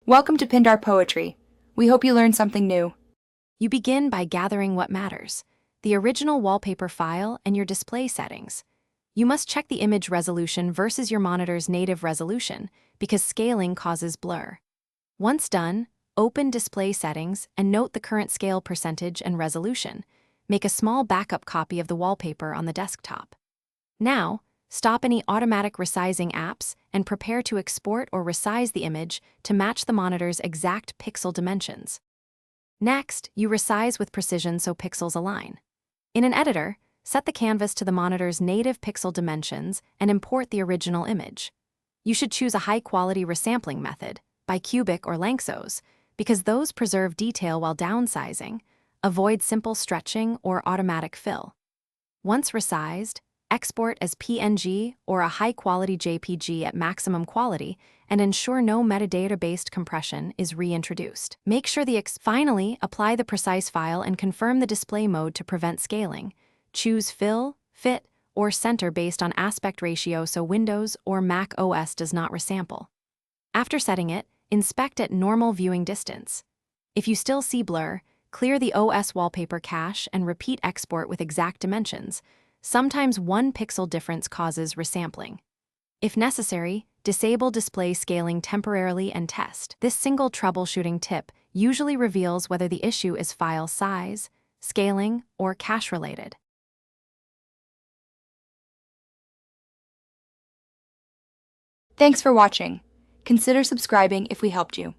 Welcome to Pindar Poetry. We hope you learned something new. You begin by gathering what matters: the original wallpaper file and your display settings. You must check the image resolution versus your monitor's native resolution because scaling causes blur. Once done, open display settings and note the current scale percentage and resolution. Make a small backup copy of the wallpaper on the desktop. Now, stop any automatic resizing apps and prepare to export or resize the image to match the monitor's exact pixel dimensions. Next, you resize with precision so pixels align. In an editor, set the canvas to the monitor's native pixel dimensions and import the original image. You should choose a high-quality resampling method, bicubic or Lanczos, because those preserve detail while downsizing. Avoid simple stretching or automatic fill. Once resized, export as PNG or a high-quality JPG at maximum quality and ensure no metadata-based compression is reintroduced. Make sure Finally, apply the precise file and confirm the display mode to prevent scaling. Choose Fill, Fit, or Center based on aspect ratio so Windows or Mac OS does not resample. After setting it, inspect at normal viewing distance. If you still see blur, clear the OS wallpaper cache and repeat export with exact dimensions. Sometimes 1 pixel difference causes resampling. If necessary, disable display scaling temporarily and test. This single troubleshooting tip usually reveals whether the issue is file size, scaling, or cache-related. Thanks for watching. Consider subscribing if we helped you.